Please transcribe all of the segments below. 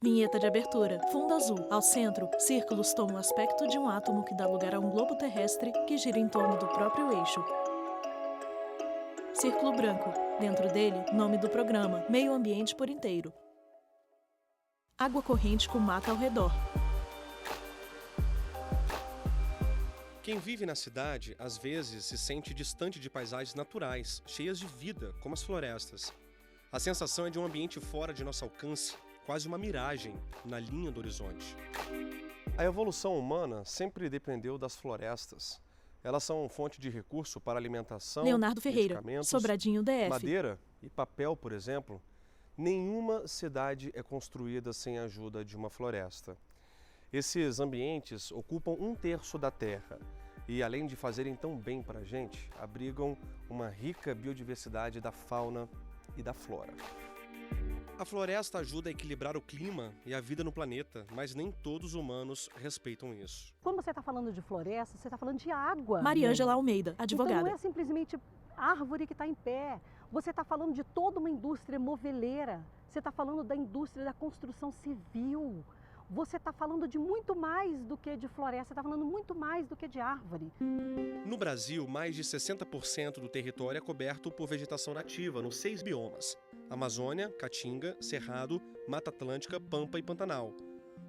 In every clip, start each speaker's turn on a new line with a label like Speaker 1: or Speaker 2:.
Speaker 1: Vinheta de abertura. Fundo azul. Ao centro, círculos tomam o aspecto de um átomo que dá lugar a um globo terrestre que gira em torno do próprio eixo. Círculo branco. Dentro dele, nome do programa, meio ambiente por inteiro. Água corrente com mata ao redor.
Speaker 2: Quem vive na cidade, às vezes, se sente distante de paisagens naturais, cheias de vida, como as florestas. A sensação é de um ambiente fora de nosso alcance, quase uma miragem na linha do horizonte. A evolução humana sempre dependeu das florestas. Elas são fonte de recurso para alimentação,
Speaker 1: Leonardo Ferreira,
Speaker 2: medicamentos,
Speaker 1: Sobradinho DF.
Speaker 2: madeira e papel, por exemplo. Nenhuma cidade é construída sem a ajuda de uma floresta. Esses ambientes ocupam 1/3 da Terra e, além de fazerem tão bem para a gente, abrigam uma rica biodiversidade da fauna e da flora. A floresta ajuda a equilibrar o clima e a vida no planeta, mas nem todos os humanos respeitam isso.
Speaker 3: Quando você está falando de floresta, você está falando de água.
Speaker 1: Mariângela Almeida, advogada.
Speaker 3: Então não é simplesmente árvore que está em pé. Você está falando de toda uma indústria moveleira. Você está falando da indústria da construção civil. Você está falando de muito mais do que de floresta, você está falando muito mais do que de árvore.
Speaker 2: No Brasil, mais de 60% do território é coberto por vegetação nativa nos 6 biomas: Amazônia, Caatinga, Cerrado, Mata Atlântica, Pampa e Pantanal.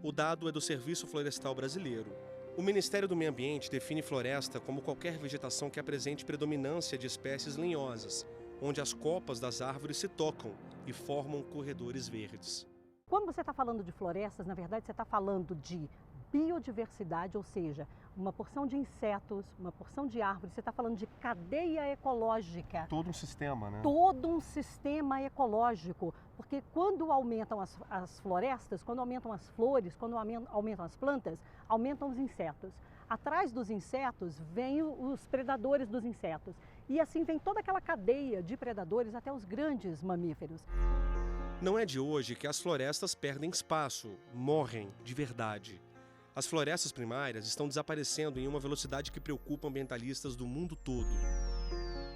Speaker 2: O dado é do Serviço Florestal Brasileiro. O Ministério do Meio Ambiente define floresta como qualquer vegetação que apresente predominância de espécies lenhosas, onde as copas das árvores se tocam e formam corredores verdes.
Speaker 3: Quando você está falando de florestas, na verdade você está falando de biodiversidade, ou seja, uma porção de insetos, uma porção de árvores, você está falando de cadeia ecológica.
Speaker 2: Todo um sistema, né?
Speaker 3: Todo um sistema ecológico, porque quando aumentam as florestas, quando aumentam as flores, quando aumentam as plantas, aumentam os insetos. Atrás dos insetos vêm os predadores dos insetos e assim vem toda aquela cadeia de predadores até os grandes mamíferos.
Speaker 2: Não é de hoje que as florestas perdem espaço, morrem de verdade. As florestas primárias estão desaparecendo em uma velocidade que preocupa ambientalistas do mundo todo.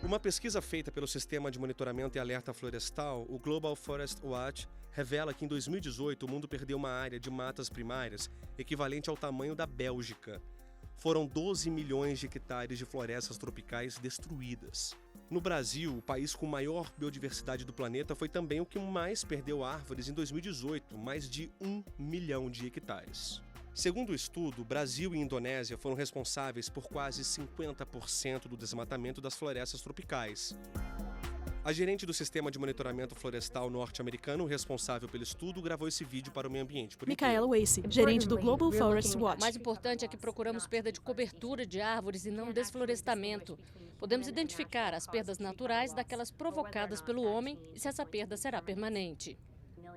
Speaker 2: Uma pesquisa feita pelo Sistema de Monitoramento e Alerta Florestal, o Global Forest Watch, revela que em 2018 o mundo perdeu uma área de matas primárias equivalente ao tamanho da Bélgica. Foram 12 milhões de hectares de florestas tropicais destruídas. No Brasil, o país com maior biodiversidade do planeta foi também o que mais perdeu árvores em 2018, mais de 1 milhão de hectares. Segundo o estudo, Brasil e Indonésia foram responsáveis por quase 50% do desmatamento das florestas tropicais. A gerente do Sistema de Monitoramento Florestal norte-americano, responsável pelo estudo, gravou esse vídeo para o meio ambiente.
Speaker 1: Micaela Wace, gerente do Global Forest
Speaker 4: O
Speaker 1: Watch.
Speaker 4: mais importante é que procuramos perda de cobertura de árvores e não desflorestamento. Podemos identificar as perdas naturais daquelas provocadas pelo homem e se essa perda será permanente.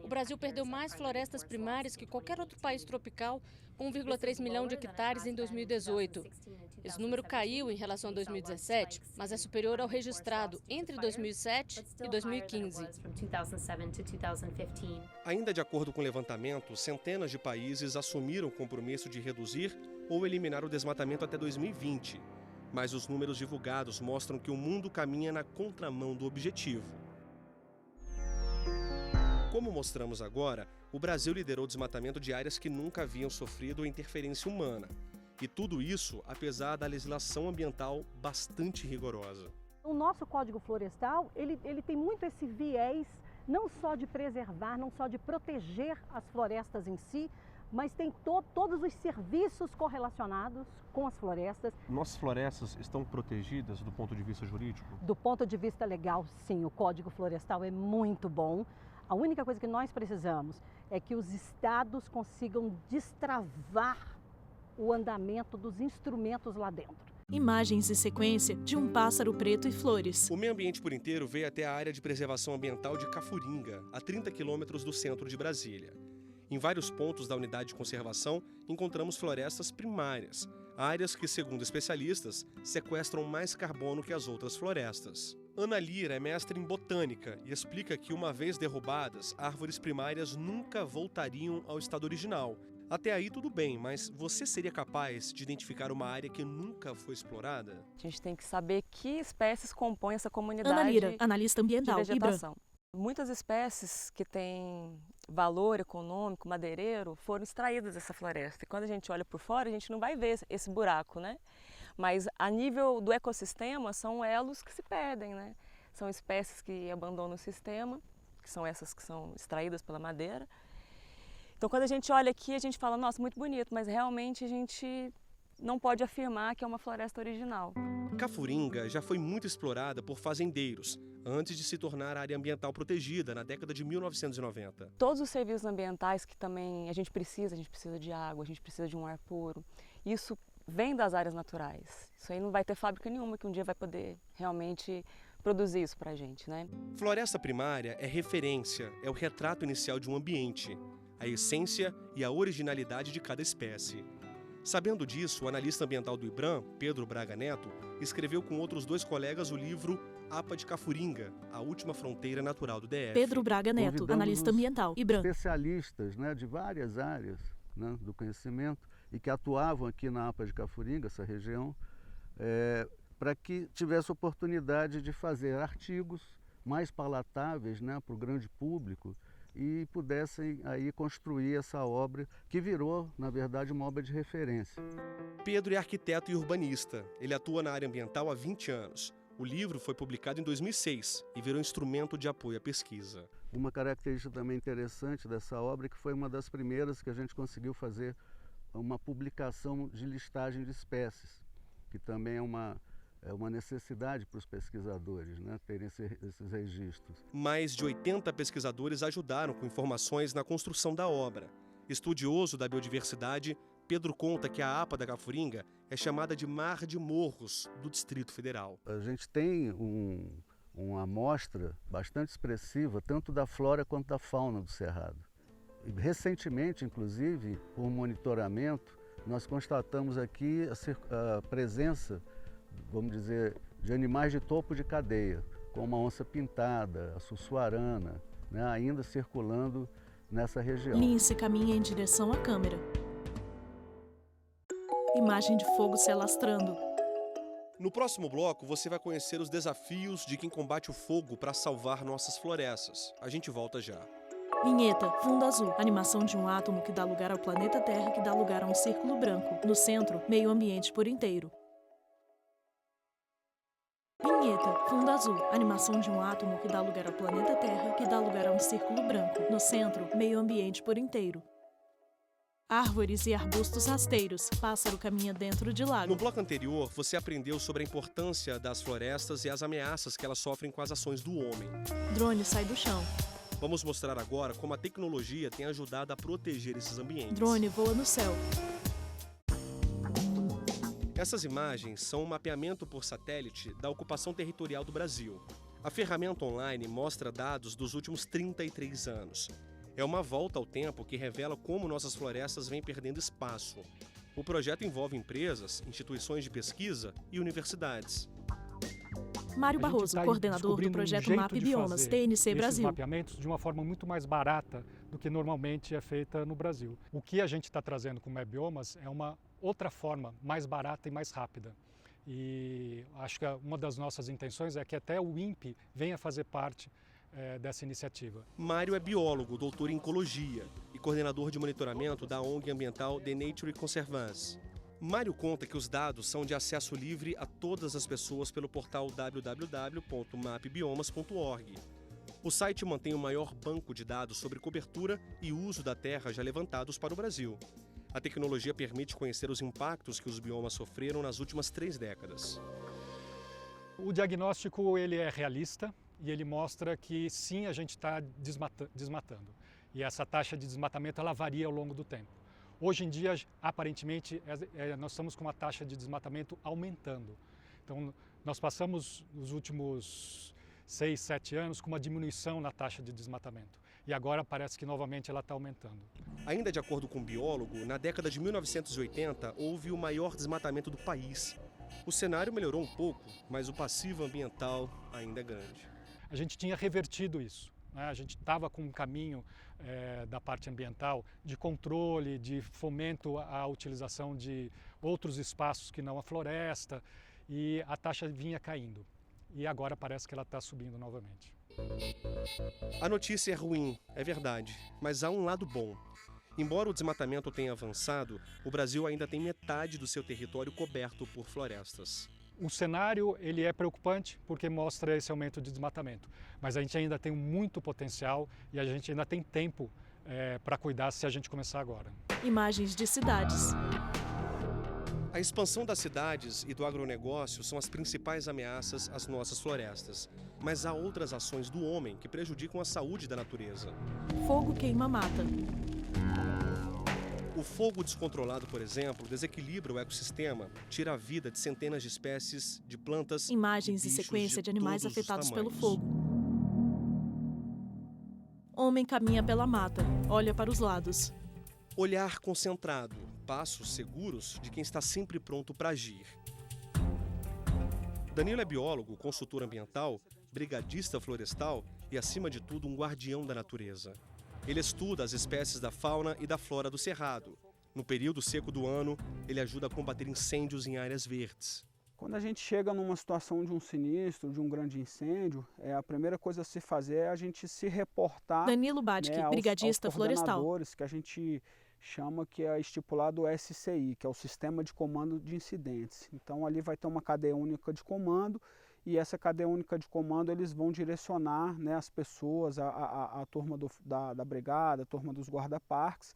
Speaker 4: O Brasil perdeu mais florestas primárias que qualquer outro país tropical, com 1,3 milhão de hectares em 2018. Esse número caiu em relação a 2017, mas é superior ao registrado entre 2007 e 2015.
Speaker 2: Ainda de acordo com o levantamento, centenas de países assumiram o compromisso de reduzir ou eliminar o desmatamento até 2020. Mas os números divulgados mostram que o mundo caminha na contramão do objetivo. Como mostramos agora, o Brasil liderou o desmatamento de áreas que nunca haviam sofrido interferência humana. E tudo isso apesar da legislação ambiental bastante rigorosa.
Speaker 3: O nosso Código Florestal, ele tem muito esse viés, não só de preservar, não só de proteger as florestas em si, mas tem todos os serviços correlacionados com as florestas.
Speaker 2: Nossas florestas estão protegidas do ponto de vista jurídico?
Speaker 3: Do ponto de vista legal, sim, o Código Florestal é muito bom. A única coisa que nós precisamos é que os estados consigam destravar o andamento dos instrumentos lá dentro.
Speaker 1: Imagens e sequência de um pássaro preto e flores.
Speaker 2: O meio ambiente por inteiro veio até a área de preservação ambiental de Cafuringa, a 30 quilômetros do centro de Brasília. Em vários pontos da unidade de conservação, encontramos florestas primárias, áreas que, segundo especialistas, sequestram mais carbono que as outras florestas. Ana Lira é mestre em botânica e explica que, uma vez derrubadas, árvores primárias nunca voltariam ao estado original. Até aí tudo bem, mas você seria capaz de identificar uma área que nunca foi explorada?
Speaker 5: A gente tem que saber que espécies compõem essa comunidade
Speaker 1: Ana Lira, analista ambiental,
Speaker 5: de vegetação. Muitas espécies que têm valor econômico, madeireiro, foram extraídas dessa floresta. E quando a gente olha por fora, a gente não vai ver esse buraco, né? Mas a nível do ecossistema, são elos que se perdem, né? São espécies que abandonam o sistema, que são essas que são extraídas pela madeira. Então, quando a gente olha aqui, a gente fala, nossa, muito bonito, mas realmente a gente não pode afirmar que é uma floresta original.
Speaker 2: Cafuringa já foi muito explorada por fazendeiros, antes de se tornar área ambiental protegida na década de 1990.
Speaker 5: Todos os serviços ambientais que também a gente precisa de água, a gente precisa de um ar puro, isso vem das áreas naturais. Isso aí não vai ter fábrica nenhuma que um dia vai poder realmente produzir isso pra gente, né?
Speaker 2: Floresta primária é referência, é o retrato inicial de um ambiente, a essência e a originalidade de cada espécie. Sabendo disso, o analista ambiental do IBRAM, Pedro Braga Neto, escreveu com outros 2 colegas o livro APA de Cafuringa, a última fronteira natural do DF.
Speaker 1: Pedro Braga Neto, analista ambiental, IBRAM.
Speaker 6: Especialistas, né, de várias áreas, né, do conhecimento e que atuavam aqui na APA de Cafuringa, essa região, para que tivesse oportunidade de fazer artigos mais palatáveis, né, para o grande público e pudessem aí construir essa obra que virou, na verdade, uma obra de referência.
Speaker 2: Pedro é arquiteto e urbanista. Ele atua na área ambiental há 20 anos. O livro foi publicado em 2006 e virou instrumento de apoio à pesquisa.
Speaker 6: Uma característica também interessante dessa obra é que foi uma das primeiras que a gente conseguiu fazer uma publicação de listagem de espécies, que também é uma necessidade para os pesquisadores, né, terem esses registros.
Speaker 2: Mais de 80 pesquisadores ajudaram com informações na construção da obra. Estudioso da biodiversidade, Pedro conta que a APA da Cafuringa é chamada de Mar de Morros do Distrito Federal.
Speaker 6: A gente tem uma amostra bastante expressiva, tanto da flora quanto da fauna do Cerrado. E recentemente, inclusive, por monitoramento, nós constatamos aqui a presença, vamos dizer, de animais de topo de cadeia, como a onça pintada, a sussuarana, né, ainda circulando nessa região.
Speaker 1: Lince caminha em direção à câmera. Imagem de fogo se alastrando.
Speaker 2: No próximo bloco, você vai conhecer os desafios de quem combate o fogo para salvar nossas florestas. A gente volta já.
Speaker 1: Vinheta, fundo azul, animação de um átomo que dá lugar ao planeta Terra, que dá lugar a um círculo branco. No centro, meio ambiente por inteiro. Vinheta, fundo azul, animação de um átomo que dá lugar ao planeta Terra, que dá lugar a um círculo branco. No centro, meio ambiente por inteiro. Árvores e arbustos rasteiros, pássaro caminha dentro de lago.
Speaker 2: No bloco anterior, você aprendeu sobre a importância das florestas e as ameaças que elas sofrem com as ações do homem.
Speaker 1: Drone sai do chão.
Speaker 2: Vamos mostrar agora como a tecnologia tem ajudado a proteger esses ambientes.
Speaker 1: Drone voa no céu.
Speaker 2: Essas imagens são um mapeamento por satélite da ocupação territorial do Brasil. A ferramenta online mostra dados dos últimos 33 anos. É uma volta ao tempo que revela como nossas florestas vêm perdendo espaço. O projeto envolve empresas, instituições de pesquisa e universidades.
Speaker 1: Mário Barroso, coordenador do projeto MAP Biomas, TNC Brasil.
Speaker 7: Esses mapeamentos de uma forma muito mais barata do que normalmente é feita no Brasil. O que a gente está trazendo com o MAP Biomas é uma outra forma mais barata e mais rápida. E acho que uma das nossas intenções é que até o INPE venha fazer parte dessa iniciativa.
Speaker 2: Mário é biólogo, doutor em ecologia e coordenador de monitoramento da ONG ambiental The Nature Conservancy. Mário conta que os dados são de acesso livre a todas as pessoas pelo portal www.mapbiomas.org. O site mantém o maior banco de dados sobre cobertura e uso da terra já levantados para o Brasil. A tecnologia permite conhecer os impactos que os biomas sofreram nas últimas 3 décadas.
Speaker 7: O diagnóstico ele é realista e ele mostra que sim, a gente está desmatando. E essa taxa de desmatamento ela varia ao longo do tempo. Hoje em dia, aparentemente, nós estamos com uma taxa de desmatamento aumentando. Então, nós passamos nos últimos 6, 7 anos com uma diminuição na taxa de desmatamento. E agora parece que novamente ela está aumentando.
Speaker 2: Ainda de acordo com o biólogo, na década de 1980 houve o maior desmatamento do país. O cenário melhorou um pouco, mas o passivo ambiental ainda é grande.
Speaker 7: A gente tinha revertido isso. A gente estava com um caminho da parte ambiental de controle, de fomento à utilização de outros espaços que não a floresta, e a taxa vinha caindo. E agora parece que ela está subindo novamente.
Speaker 2: A notícia é ruim, é verdade, mas há um lado bom. Embora o desmatamento tenha avançado, o Brasil ainda tem metade do seu território coberto por florestas.
Speaker 7: O cenário ele é preocupante porque mostra esse aumento de desmatamento, mas a gente ainda tem muito potencial e a gente ainda tem tempo para cuidar se a gente começar agora.
Speaker 1: Imagens de cidades.
Speaker 2: A expansão das cidades e do agronegócio são as principais ameaças às nossas florestas. Mas há outras ações do homem que prejudicam a saúde da natureza.
Speaker 1: Fogo queima mata.
Speaker 2: O fogo descontrolado, por exemplo, desequilibra o ecossistema, tira a vida de centenas de espécies de plantas.
Speaker 1: Imagens
Speaker 2: e
Speaker 1: e
Speaker 2: bichos
Speaker 1: sequência de animais
Speaker 2: todos os
Speaker 1: afetados pelo
Speaker 2: tamanhos.
Speaker 1: fogo. Homem caminha pela mata, olha para os lados.
Speaker 2: Olhar concentrado, passos seguros de quem está sempre pronto para agir. Danilo é biólogo, consultor ambiental, brigadista florestal e, acima de tudo, um guardião da natureza. Ele estuda as espécies da fauna e da flora do Cerrado. No período seco do ano, ele ajuda a combater incêndios em áreas verdes.
Speaker 8: Quando a gente chega numa situação de um sinistro, de um grande incêndio, a primeira coisa a se fazer é a gente se reportar.
Speaker 1: Danilo Badic, brigadista
Speaker 8: aos
Speaker 1: florestal.
Speaker 8: coordenadores, que a gente chama que é estipulado o SCI, que é o Sistema de Comando de Incidentes. Então ali vai ter uma cadeia única de comando e essa cadeia única de comando eles vão direcionar, né, as pessoas, a turma da brigada, a turma dos guarda-parques,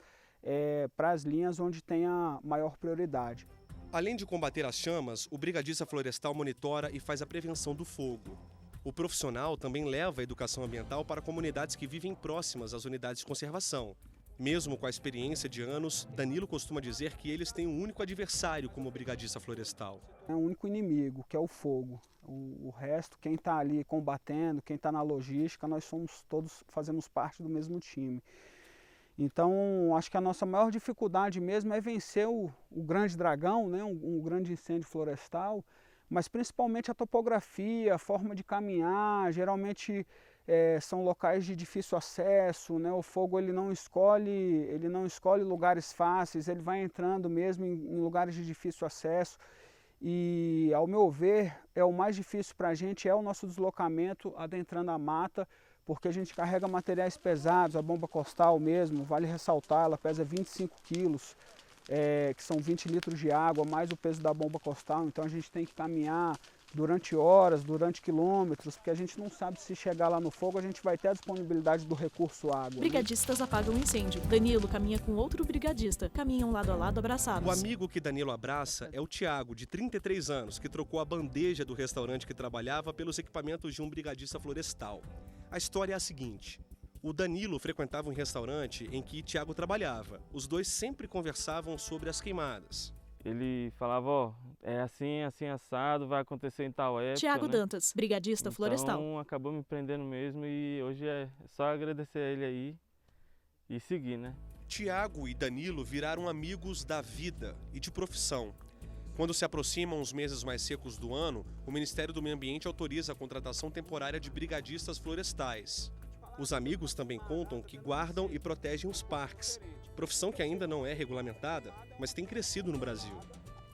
Speaker 8: para as linhas onde tem a maior prioridade.
Speaker 2: Além de combater as chamas, o brigadista florestal monitora e faz a prevenção do fogo. O profissional também leva a educação ambiental para comunidades que vivem próximas às unidades de conservação. Mesmo com a experiência de anos, Danilo costuma dizer que eles têm um único adversário como brigadista florestal.
Speaker 8: É um único inimigo, que é o fogo. O resto, quem está ali combatendo, quem está na logística, nós somos todos, fazemos parte do mesmo time. Então, acho que a nossa maior dificuldade mesmo é vencer o grande dragão, né, um grande incêndio florestal, mas principalmente a topografia, a forma de caminhar, geralmente são locais de difícil acesso, né, o fogo ele não escolhe lugares fáceis, ele vai entrando mesmo em lugares de difícil acesso e, ao meu ver, o mais difícil para a gente é o nosso deslocamento adentrando a mata, porque a gente carrega materiais pesados, a bomba costal mesmo, vale ressaltar, ela pesa 25 quilos, que são 20 litros de água, mais o peso da bomba costal, então a gente tem que caminhar durante horas, durante quilômetros, porque a gente não sabe se chegar lá no fogo, a gente vai ter a disponibilidade do recurso água.
Speaker 1: Brigadistas apagam o incêndio. Danilo caminha com outro brigadista, caminham lado a lado abraçados.
Speaker 2: O amigo que Danilo abraça é o Tiago, de 33 anos, que trocou a bandeja do restaurante que trabalhava pelos equipamentos de um brigadista florestal. A história é a seguinte: o Danilo frequentava um restaurante em que Tiago trabalhava. Os dois sempre conversavam sobre as queimadas.
Speaker 9: Ele falava, é assim, assim assado, vai acontecer em tal época.
Speaker 1: Tiago
Speaker 9: né?
Speaker 1: Dantas, brigadista florestal.
Speaker 9: Então acabou me prendendo mesmo e hoje é só agradecer a ele aí e seguir, né?
Speaker 2: Tiago e Danilo viraram amigos da vida e de profissão. Quando se aproximam os meses mais secos do ano, o Ministério do Meio Ambiente autoriza a contratação temporária de brigadistas florestais. Os amigos também contam que guardam e protegem os parques, profissão que ainda não é regulamentada, mas tem crescido no Brasil.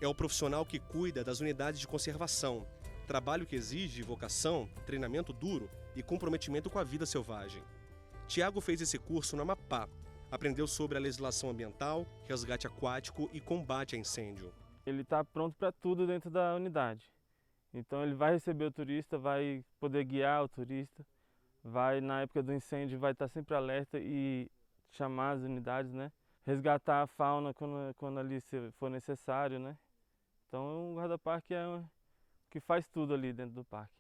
Speaker 2: É o profissional que cuida das unidades de conservação, trabalho que exige vocação, treinamento duro e comprometimento com a vida selvagem. Tiago fez esse curso no Amapá, aprendeu sobre a legislação ambiental, resgate aquático e combate a incêndio.
Speaker 9: Ele está pronto para tudo dentro da unidade. Então ele vai receber o turista, vai poder guiar o turista, vai na época do incêndio, vai estar sempre alerta e chamar as unidades, né? Resgatar a fauna quando ali for necessário, né? Então o guarda-parque é o que faz tudo ali dentro do parque.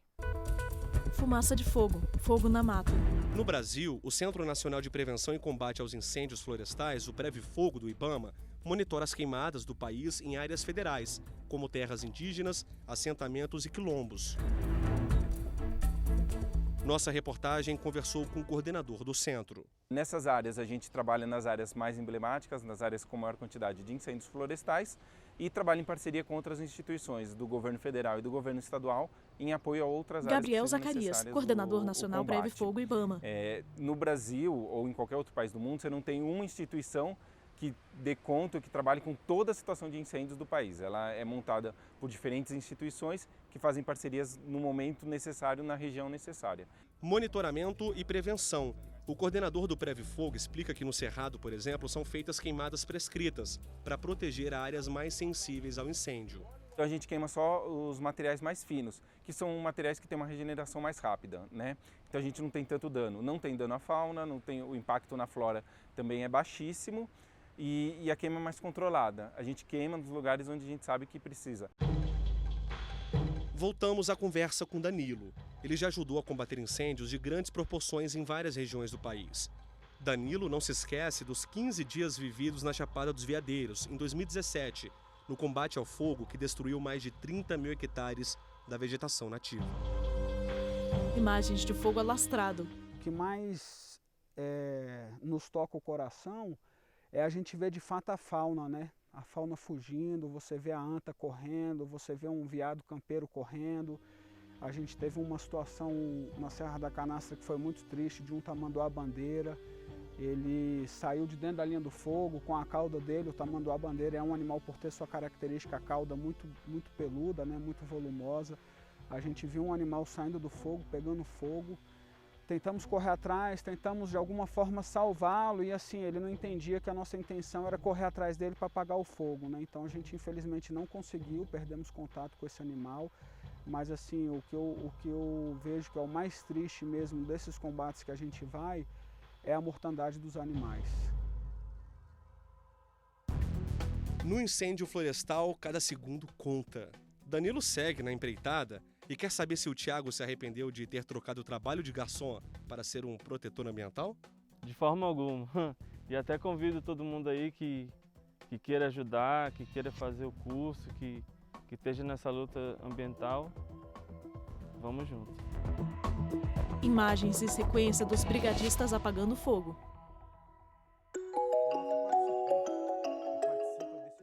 Speaker 1: Fumaça de fogo, fogo na mata.
Speaker 2: No Brasil, o Centro Nacional de Prevenção e Combate aos Incêndios Florestais, o PREVI-Fogo do IBAMA, monitora as queimadas do país em áreas federais, como terras indígenas, assentamentos e quilombos. Nossa reportagem conversou com o coordenador do centro.
Speaker 10: Nessas áreas a gente trabalha nas áreas mais emblemáticas, nas áreas com maior quantidade de incêndios florestais e trabalha em parceria com outras instituições do governo federal e do governo estadual em apoio a outras áreas.
Speaker 1: Gabriel Zacarias, coordenador nacional PREVI-Fogo IBAMA.
Speaker 10: No Brasil ou em qualquer outro país do mundo, você não tem uma instituição que dê conta, que trabalhe com toda a situação de incêndios do país. Ela é montada por diferentes instituições que fazem parcerias no momento necessário, na região necessária.
Speaker 2: monitoramento e prevenção. O coordenador do Preve Fogo explica que no Cerrado, por exemplo, são feitas queimadas prescritas para proteger áreas mais sensíveis ao incêndio.
Speaker 10: Então a gente queima só os materiais mais finos, que são materiais que têm uma regeneração mais rápida, né? Então a gente não tem tanto dano. Não tem dano à fauna, não tem, o impacto na flora também é baixíssimo e a queima é mais controlada. A gente queima nos lugares onde a gente sabe que precisa.
Speaker 2: Voltamos à conversa com Danilo. Ele já ajudou a combater incêndios de grandes proporções em várias regiões do país. Danilo não se esquece dos 15 dias vividos na Chapada dos Veadeiros, em 2017, no combate ao fogo que destruiu mais de 30 mil hectares da vegetação nativa.
Speaker 1: Imagens de fogo alastrado.
Speaker 8: O que mais nos toca o coração é a gente ver de fato a fauna, né? A fauna fugindo, você vê a anta correndo, você vê um veado campeiro correndo. A gente teve uma situação na Serra da Canastra que foi muito triste, de um tamanduá-bandeira. Ele saiu de dentro da linha do fogo com a cauda dele. O tamanduá-bandeira é um animal, por ter sua característica, a cauda muito peluda, né? Muito volumosa. A gente viu um animal saindo do fogo, pegando fogo. Tentamos correr atrás, tentamos de alguma forma salvá-lo e assim, ele não entendia que a nossa intenção era correr atrás dele para apagar o fogo, né? Então a gente infelizmente não conseguiu, perdemos contato com esse animal, mas assim, o que eu vejo que é o mais triste mesmo desses combates que a gente vai é a mortandade dos animais.
Speaker 2: No incêndio florestal, cada segundo conta. Danilo segue na empreitada e quer saber se o Thiago se arrependeu de ter trocado o trabalho de garçom para ser um protetor ambiental?
Speaker 9: De forma alguma. E até convido todo mundo aí que queira ajudar, que queira fazer o curso, que esteja nessa luta ambiental. Vamos junto.
Speaker 1: Imagens e sequência dos brigadistas apagando fogo.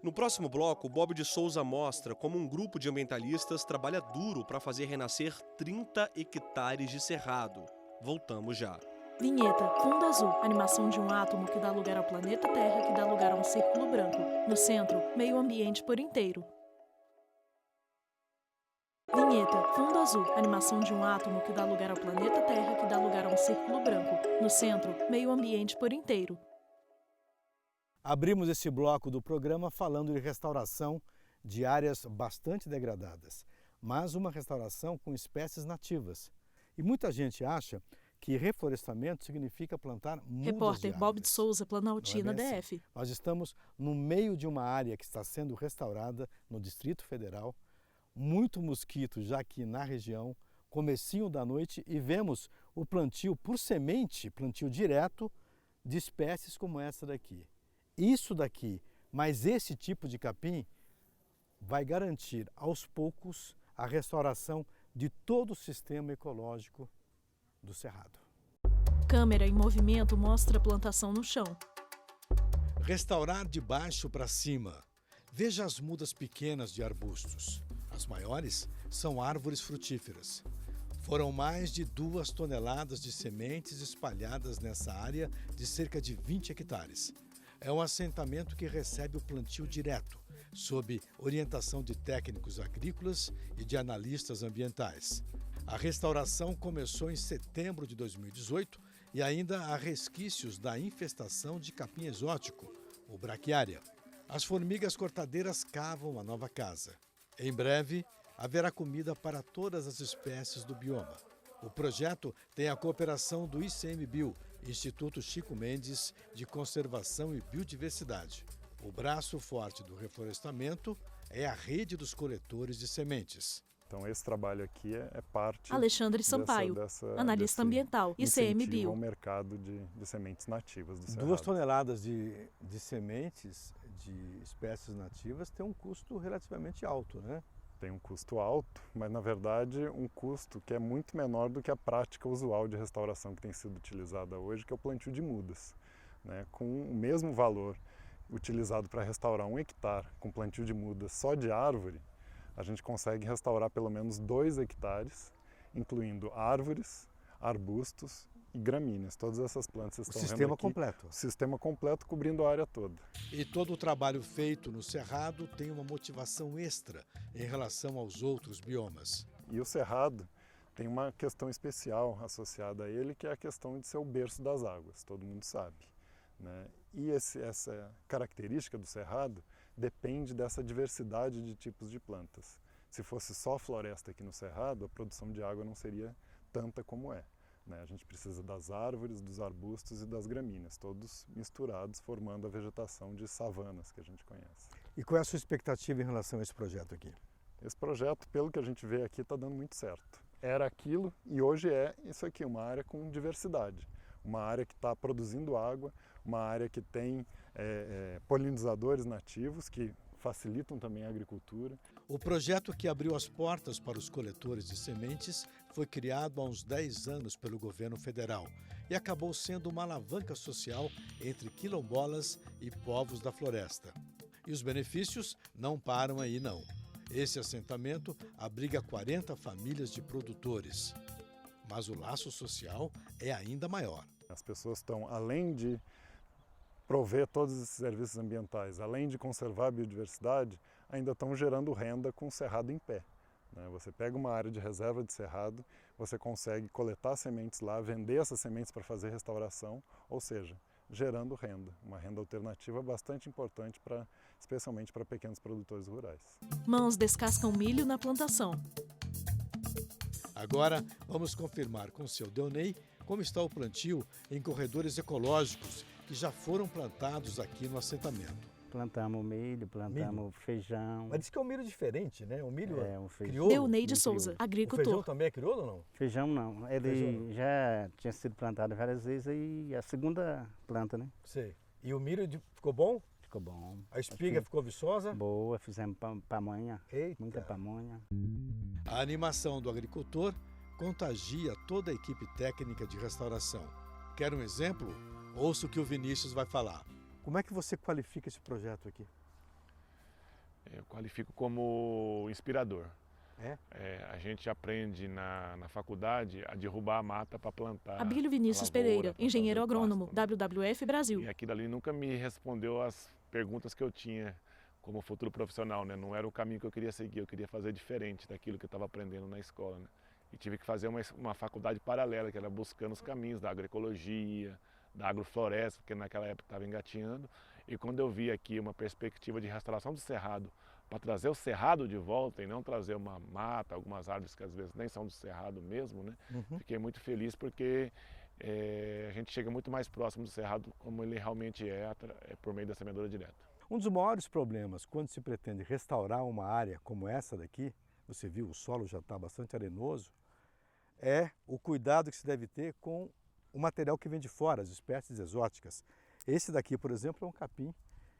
Speaker 2: No próximo bloco, Bob de Souza mostra como um grupo de ambientalistas trabalha duro para fazer renascer 30 hectares de cerrado. Voltamos já.
Speaker 1: Vinheta Fundo Azul, animação de um átomo que dá lugar ao planeta Terra, que dá lugar a um círculo branco. No centro, meio ambiente por inteiro. Vinheta Fundo Azul, animação de um átomo que dá lugar ao planeta Terra, que dá lugar a um círculo branco. No centro, meio ambiente por inteiro.
Speaker 11: Abrimos esse bloco do programa falando de restauração de áreas bastante degradadas, mas uma restauração com espécies nativas. E muita gente acha que reflorestamento significa plantar mudas
Speaker 1: Repórter
Speaker 11: de
Speaker 1: Bob
Speaker 11: árvores.
Speaker 1: de Souza, Planaltina,
Speaker 11: Não é bem
Speaker 1: DF.
Speaker 11: assim. Nós estamos no meio de uma área que está sendo restaurada no Distrito Federal, muito mosquito já aqui na região, comecinho da noite, e vemos o plantio por semente, plantio direto, de espécies como essa daqui. Isso daqui, mas esse tipo de capim, vai garantir aos poucos a restauração de todo o sistema ecológico do Cerrado.
Speaker 1: Câmera em movimento mostra a plantação no chão.
Speaker 11: Restaurar de baixo para cima. Veja as mudas pequenas de arbustos. As maiores são árvores frutíferas. Foram mais de 2 toneladas de sementes espalhadas nessa área de cerca de 20 hectares. É um assentamento que recebe o plantio direto, sob orientação de técnicos agrícolas e de analistas ambientais. A restauração começou em setembro de 2018 e ainda há resquícios da infestação de capim exótico, o braquiária. As formigas cortadeiras cavam a nova casa. Em breve, haverá comida para todas as espécies do bioma. O projeto tem a cooperação do ICMBio, Instituto Chico Mendes de Conservação e Biodiversidade. O braço forte do reflorestamento é a rede dos coletores de sementes.
Speaker 12: Então esse trabalho aqui é parte
Speaker 1: Alexandre Sampaio, analista ambiental, ICMBio.
Speaker 12: Ao mercado de sementes nativas do Cerrado.
Speaker 11: 2 toneladas de sementes de espécies nativas tem um custo relativamente alto, né?
Speaker 12: Tem um custo alto, mas na verdade um custo que é muito menor do que a prática usual de restauração que tem sido utilizada hoje, que é o plantio de mudas, né? Com o mesmo valor utilizado para restaurar 1 hectare com plantio de mudas só de árvore, a gente consegue restaurar pelo menos 2 hectares, incluindo árvores, arbustos e gramíneas. Todas essas plantas estão vendo aqui. O sistema completo. O sistema completo cobrindo a área toda.
Speaker 11: E todo o trabalho feito no Cerrado tem uma motivação extra em relação aos outros biomas.
Speaker 12: E o Cerrado tem uma questão especial associada a ele, que é a questão de ser o berço das águas, todo mundo sabe, né? E essa característica do cerrado depende dessa diversidade de tipos de plantas. Se fosse só floresta aqui no cerrado, a produção de água não seria tanta como é, né? A gente precisa das árvores, dos arbustos e das gramíneas, todos misturados, formando a vegetação de savanas que a gente conhece.
Speaker 13: E qual é a sua expectativa em relação a esse projeto aqui?
Speaker 12: Esse projeto, pelo que a gente vê aqui, está dando muito certo. Era aquilo e hoje é isso aqui, uma área com diversidade. Uma área que está produzindo água, uma área que tem polinizadores nativos que facilitam também a agricultura.
Speaker 11: O projeto que abriu as portas para os coletores de sementes foi criado há uns 10 anos pelo governo federal e acabou sendo uma alavanca social entre quilombolas e povos da floresta. E os benefícios não param aí, não. Esse assentamento abriga 40 famílias de produtores. Mas o laço social é ainda maior.
Speaker 12: As pessoas estão, além de prover todos esses serviços ambientais, além de conservar a biodiversidade, ainda estão gerando renda com o cerrado em pé, né? Você pega uma área de reserva de cerrado, você consegue coletar sementes lá, vender essas sementes para fazer restauração, ou seja, gerando renda, uma renda alternativa bastante importante, especialmente para pequenos produtores rurais.
Speaker 1: Mãos descascam milho na plantação.
Speaker 11: Agora vamos confirmar com o seu Deonei como está o plantio em corredores ecológicos que já foram plantados aqui no assentamento.
Speaker 14: Plantamos milho, plantamos feijão.
Speaker 13: Mas diz que é um milho diferente, né? Um milho
Speaker 14: feijão.
Speaker 13: crioulo.
Speaker 1: Deoneide Souza, agricultor.
Speaker 13: O feijão também é crioulo ou não?
Speaker 14: Feijão não. Ele já tinha sido plantado várias vezes e a segunda planta, né?
Speaker 13: Sei. E o milho ficou bom?
Speaker 14: Ficou bom.
Speaker 13: A espiga ficou viçosa?
Speaker 14: Boa, fizemos pamonha.
Speaker 13: Eita.
Speaker 14: Muita pamonha.
Speaker 11: A animação do agricultor contagia toda a equipe técnica de restauração. Quer um exemplo? Ouça o que o Vinícius vai falar.
Speaker 13: Como é que você qualifica esse projeto aqui?
Speaker 15: Eu qualifico como inspirador. A gente aprende na faculdade a derrubar a mata para plantar.
Speaker 1: Abílio Vinícius Pereira, engenheiro agrônomo, WWF Brasil.
Speaker 15: E aquilo ali nunca me respondeu as perguntas que eu tinha como futuro profissional, né? Não era o caminho que eu queria seguir, eu queria fazer diferente daquilo que eu estava aprendendo na escola, né? E tive que fazer uma faculdade paralela, que era buscando os caminhos da agroecologia, da agrofloresta, porque naquela época estava engatinhando. E quando eu vi aqui uma perspectiva de restauração do cerrado, para trazer o cerrado de volta e não trazer uma mata, algumas árvores que às vezes nem são do cerrado mesmo, né? Fiquei muito feliz porque a gente chega muito mais próximo do cerrado como ele realmente é por meio da semeadura direta.
Speaker 13: Um dos maiores problemas quando se pretende restaurar uma área como essa daqui, você viu, o solo já está bastante arenoso, é o cuidado que se deve ter com o material que vem de fora, as espécies exóticas. Esse daqui, por exemplo, é um capim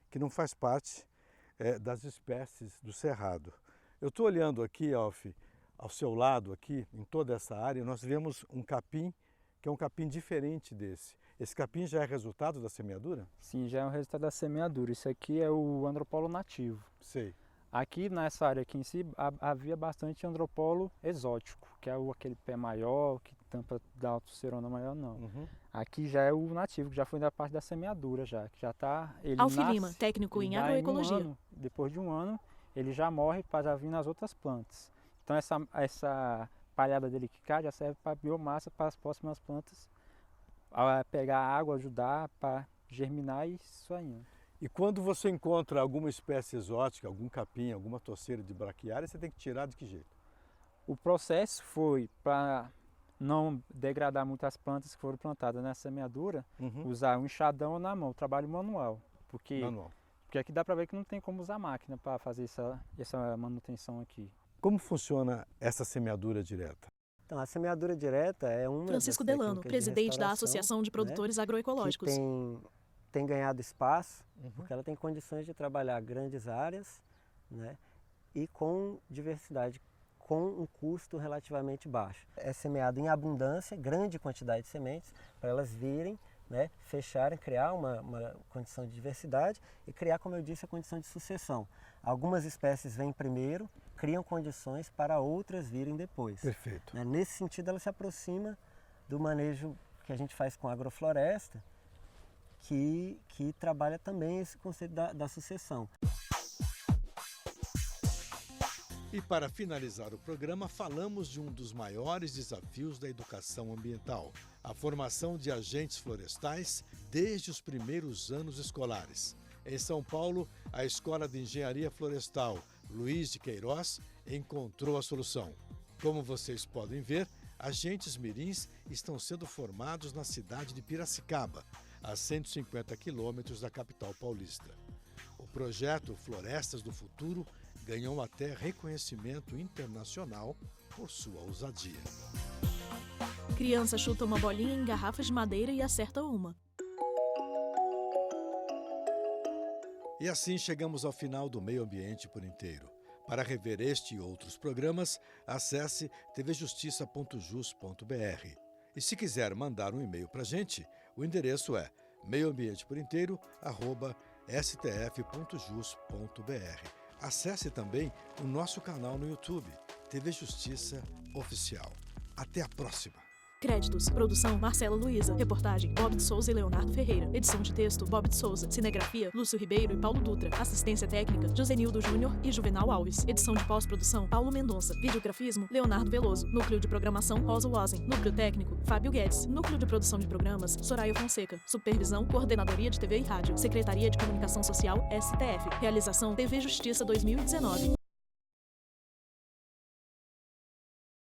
Speaker 13: que não faz parte das espécies do cerrado. Eu estou olhando aqui, Alf, ao seu lado aqui, em toda essa área, nós vemos um capim que é um capim diferente desse. Esse capim já é resultado da semeadura?
Speaker 16: Sim, já é um resultado da semeadura. Isso aqui é o andropolo nativo.
Speaker 13: Sei.
Speaker 16: Aqui nessa área aqui em si havia bastante andropolo exótico, que é aquele pé maior, que tampa da altocerona maior, não. Aqui já é o nativo, que já foi da parte da semeadura já, que já está...
Speaker 1: Alfi Lima, técnico em agroecologia.
Speaker 16: Depois de um ano, ele já morre para já vir nas outras plantas. Então essa palhada dele que cai já serve para biomassa para as próximas plantas, pegar água, ajudar para germinar e isso aí.
Speaker 13: E quando você encontra alguma espécie exótica, algum capim, alguma torceira de braquiária, você tem que tirar de que jeito?
Speaker 16: O processo foi para não degradar muito as plantas que foram plantadas nessa semeadura, usar um enxadão na mão, trabalho manual. Porque aqui dá para ver que não tem como usar máquina para fazer essa manutenção aqui.
Speaker 13: Como funciona essa semeadura direta?
Speaker 17: Então, a semeadura direta é uma
Speaker 1: Francisco Delano, presidente da Associação de Produtores Agroecológicos.
Speaker 17: Que tem ganhado espaço, porque ela tem condições de trabalhar grandes áreas, né, e com diversidade, com um custo relativamente baixo. É semeado em abundância, grande quantidade de sementes, para elas virem, né, fecharem, criar uma condição de diversidade e criar, como eu disse, a condição de sucessão. Algumas espécies vêm primeiro, criam condições para outras virem depois.
Speaker 13: Perfeito.
Speaker 17: Né? Nesse sentido, ela se aproxima do manejo que a gente faz com a agrofloresta, que trabalha também esse conceito da sucessão.
Speaker 11: E para finalizar o programa, falamos de um dos maiores desafios da educação ambiental, a formação de agentes florestais desde os primeiros anos escolares. Em São Paulo, a Escola de Engenharia Florestal Luiz de Queiroz encontrou a solução. Como vocês podem ver, agentes mirins estão sendo formados na cidade de Piracicaba, a 150 quilômetros da capital paulista. O projeto Florestas do Futuro ganhou até reconhecimento internacional por sua ousadia.
Speaker 1: Criança chuta uma bolinha em garrafas de madeira e acerta uma.
Speaker 11: E assim chegamos ao final do Meio Ambiente por Inteiro. Para rever este e outros programas, acesse tvjustiça.jus.br. E se quiser mandar um e-mail para a gente, o endereço é meioambienteporinteiro@stf.jus.br. Acesse também o nosso canal no YouTube, TV Justiça Oficial. Até a próxima!
Speaker 1: Créditos. Produção, Marcela Luiza. Reportagem, Bob de Souza e Leonardo Ferreira. Edição de texto, Bob de Souza. Cinegrafia, Lúcio Ribeiro e Paulo Dutra. Assistência técnica, Josenildo Júnior e Juvenal Alves. Edição de pós-produção, Paulo Mendonça. Videografismo, Leonardo Veloso. Núcleo de programação, Rosa Wazen. Núcleo técnico, Fábio Guedes. Núcleo de produção de programas, Soraya Fonseca. Supervisão, Coordenadoria de TV e Rádio. Secretaria de Comunicação Social, STF. Realização, TV Justiça 2019.